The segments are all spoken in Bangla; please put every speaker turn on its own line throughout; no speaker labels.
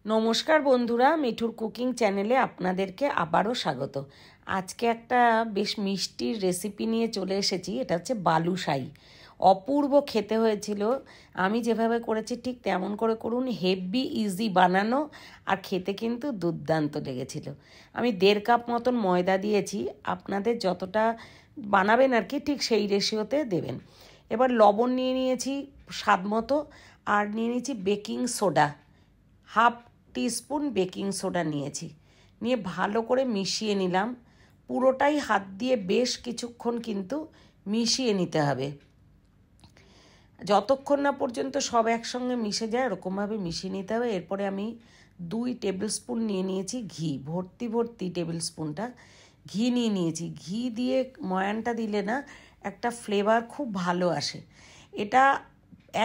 নমস্কার বন্ধুরা, মিঠুর কুকিং চ্যানেলে আপনাদেরকে আবারও স্বাগত। আজকে একটা বেশ মিষ্টির রেসিপি নিয়ে চলে এসেছি। এটা হচ্ছে বালুশাহী। অপূর্ব খেতে হয়েছিল। আমি যেভাবে করেছি ঠিক তেমন করে করুন, হেভি ইজি বানানো, আর খেতে কিন্তু দুর্দান্ত লেগেছিল। আমি 1.5 কাপ মতন ময়দা দিয়েছি। আপনাদের যতটা বানাবেন আর কি ঠিক সেই রেশিওতে দেবেন। এবার লবণ নিয়ে নিয়েছি স্বাদ মতো, আর নিয়ে নিয়েছি baking soda, half teaspoon baking soda নিয়েছি। নিয়ে ভালো করে মিশিয়ে নিলাম। পুরোটাই হাত দিয়ে বেশ কিছুক্ষণ কিন্তু মিশিয়ে নিতে হবে, যতক্ষণ না পর্যন্ত সব একসঙ্গে মিশে যায় এরকমভাবে মিশিয়ে নিতে হবে। এরপরে আমি 2 টেবিল স্পুন নিয়ে নিয়েছি ঘি, ভর্তি ভর্তি টেবিল স্পুনটা ঘি নিয়ে নিয়েছি। ঘি দিয়ে ময়ানটা দিলে না একটা ফ্লেভার খুব ভালো আসে। এটা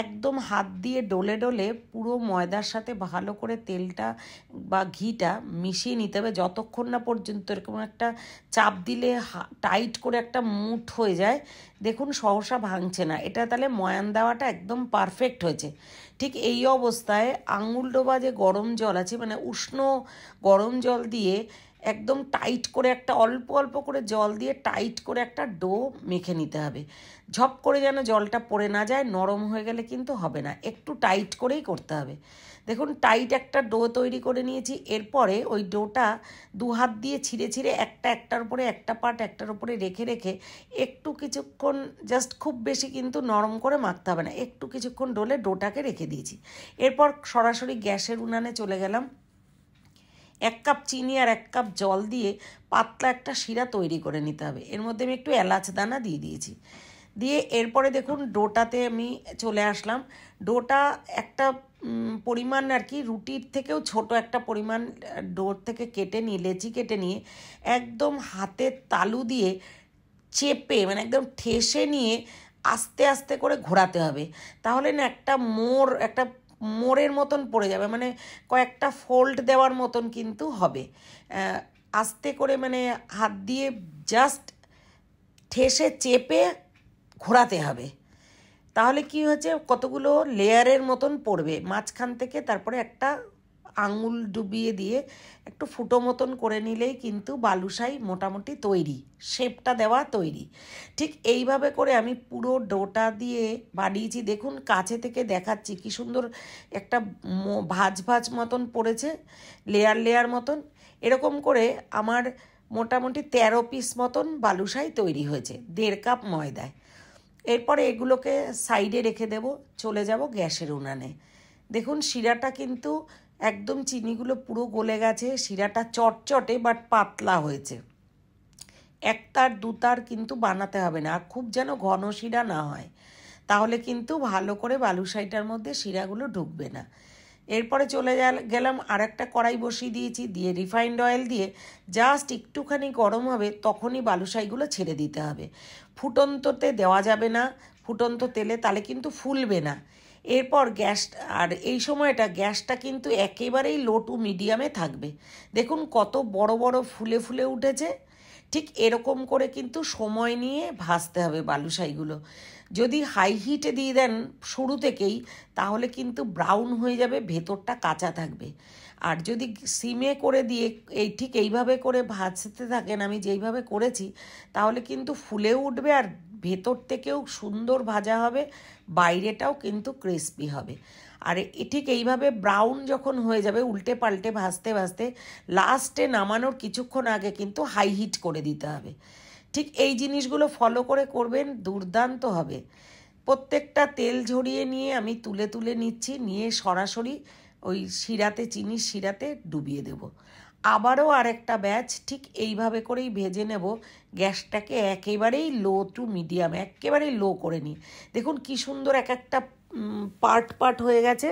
একদম হাত দিয়ে ডলে ডলে পুরো ময়দার সাথে ভালো করে তেলটা বা ঘিটা মিশিয়ে নিতে হবে, যতক্ষণ না পর্যন্ত এরকম একটা চাপ দিলে টাইট করে একটা মুঠ হয়ে যায়। দেখুন সহসা ভাঙছে না, এটা তাহলে ময়ান দেওয়াটা একদম পারফেক্ট হয়েছে। ঠিক এই অবস্থায় আঙুল ডোবা যে গরম জল আছে, মানে উষ্ণ গরম জল দিয়ে একদম টাইট করে একটা অল্প অল্প করে জল দিয়ে টাইট করে একটা ডো মেখে নিতে হবে। ঝপ করে যেন জলটা পড়ে না যায়, নরম হয়ে গেলে কিন্তু হবে না, একটু টাইট করেই করতে হবে। দেখুন টাইট একটা ডো তৈরি করে নিয়েছি। এরপরে ওই ডোটা 2 হাত দিয়ে ছিঁড়ে ছিঁড়ে একটার উপরে একটা পার্ট একটার উপরে রেখে রেখে একটু কিছুক্ষণ, জাস্ট খুব বেশি কিন্তু নরম করে মাখতে হবে না, একটু কিছুক্ষণ ডোলে ডোটাকে রেখে দিয়েছি। এরপর সরাসরি গ্যাসের উনানে চলে গেলাম। 1 কাপ চিনি আর 1 কাপ জল দিয়ে পাতলা একটা শিরা তৈরি করে নিতে হবে। এর মধ্যে আমি একটু এলাচ দানা দিয়ে দিয়েছি। দিয়ে এরপরে দেখুন ডোটাতে আমি চলে আসলাম। ডোটা একটা পরিমাণ আর কি রুটির থেকেও ছোট একটা পরিমাণ ডোর থেকে কেটে নিয়ে, লেচি কেটে নিয়ে একদম হাতের তালু দিয়ে চেপে, মানে একদম ঠেসে নিয়ে আস্তে আস্তে করে ঘোরাতে হবে। তাহলে না একটা মোড়ের মতন পড়ে যাবে, মানে কয়েকটা ফোল্ড দেওয়ার মতন কিন্তু হবে। আস্তে করে মানে হাত দিয়ে জাস্ট ঠেসে চেপে ঘোরাতে হবে। তাহলে কি হচ্ছে, কতগুলো লেয়ারের মতন পড়বে মাঝখান থেকে। তারপরে একটা আঙুল ডুবিয়ে দিয়ে একটু ফুটো মতন করে নিলেই কিন্তু বালুশাহী মোটামুটি তৈরি, শেপটা দেওয়া তৈরি। ঠিক এইভাবে করে আমি পুরো ডোটা দিয়ে বানিয়েছি। দেখুন কাছে থেকে দেখাচ্ছি কি সুন্দর একটা ভাজ ভাজ মতন পড়েছে, লেয়ার লেয়ার মতন। এরকম করে আমার মোটামুটি 13 পিস মতন বালুশাহী তৈরি হয়েছে 1.5 কাপ ময়দায়। এরপরে এগুলোকে সাইডে রেখে দেব, চলে যাব গ্যাসের উনানে। দেখুন শিরাটা কিন্তু একদম চিনিগুলো পুরো গলে গেছে, শিরাটা চটচটে বাট পাতলা হয়েছে। 1 তার 2 তার কিন্তু বানাতে হবে না, আর খুব যেন ঘন শিরা না হয়, তাহলে কিন্তু ভালো করে বালুশাহীটার মধ্যে শিরাগুলো ঢুকবে না। এরপরে চলে গেলাম আর একটা কড়াই বসিয়ে দিয়েছি, দিয়ে রিফাইন্ড অয়েল দিয়ে জাস্ট একটুখানি গরম হবে তখনই বালুশাহীগুলো ছেড়ে দিতে হবে। ফুটন্ততে দেওয়া যাবে না, ফুটন্ত তেলে, তাহলে কিন্তু ফুলবে না। এরপর গ্যাস, আর এই সময়টা গ্যাসটা কিন্তু একেবারেই লো টু মিডিয়ামে থাকবে। দেখুন কত বড় বড় ফুলে ফুলে উঠেছে। ঠিক এরকম করে কিন্তু সময় নিয়ে ভাজতে হবে বালুশাহীগুলো। যদি হাই হিটে দিয়ে দেন শুরু থেকেই, তাহলে কিন্তু ব্রাউন হয়ে যাবে, ভেতরটা কাঁচা থাকবে। আর যদি সিমে করে দিয়ে ঠিক এইভাবে করে ভাজতে থাকেন, আমি যেইভাবে করেছি, তাহলে কিন্তু ফুলেও উঠবে আর ভেতর থেকেও সুন্দর ভাজা হবে, বাইরেটাও কিন্তু ক্রিস্পি হবে। আর ঠিক এইভাবে ব্রাউন যখন হয়ে যাবে, উল্টে পাল্টে ভাজতে ভাজতে লাস্টে নামানোর কিছুক্ষণ আগে কিন্তু হাই হিট করে দিতে হবে। ঠিক এই জিনিসগুলো ফলো করে করবেন, দুর্দান্ত হবে। প্রত্যেকটা তেল ঝরিয়ে নিয়ে আমি তুলে তুলে নিচ্ছি, নিয়ে সরাসরি ওই শিরাতে, চিনির শিরাতে ডুবিয়ে দেব। আবারও আরেকটা ব্যাচ ঠিক এইভাবে করেই ভেজে নেব। গ্যাসটাকে একেবারেই লো টু মিডিয়াম, একেবারেই লো করে নিই। দেখুন কি সুন্দর এক একটা পার্ট পার্ট হয়ে গেছে।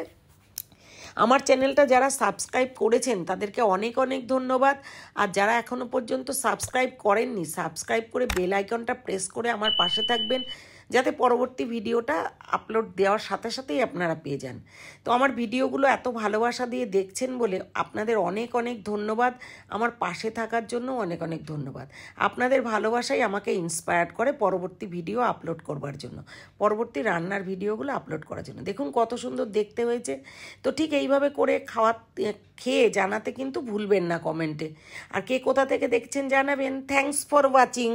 আমার চ্যানেলটা যারা সাবস্ক্রাইব করেছেন তাদেরকে অনেক অনেক ধন্যবাদ। আর যারা এখনও পর্যন্ত সাবস্ক্রাইব করেননি, সাবস্ক্রাইব করে বেল আইকনটা প্রেস করে আমার পাশে থাকবেন, যাতে পরবর্তী ভিডিওটা আপলোড দেওয়ার সাথে সাথেই আপনারা পেয়ে যান। তো আমার ভিডিওগুলো এত ভালোবাসা দিয়ে দেখছেন বলে আপনাদের অনেক অনেক ধন্যবাদ, আমার পাশে থাকার জন্য অনেক অনেক ধন্যবাদ। আপনাদের ভালোবাসাই আমাকে ইন্সপায়ার্ড করে পরবর্তী ভিডিও আপলোড করবার জন্য, পরবর্তী রান্নার ভিডিওগুলো আপলোড করার জন্য। দেখুন কত সুন্দর দেখতে হয়েছে। তো ঠিক এইভাবে করে খেয়ে জানাতে কিন্তু ভুলবেন না কমেন্টে। আর কে কোথা থেকে দেখছেন জানাবেন। Thanks for watching.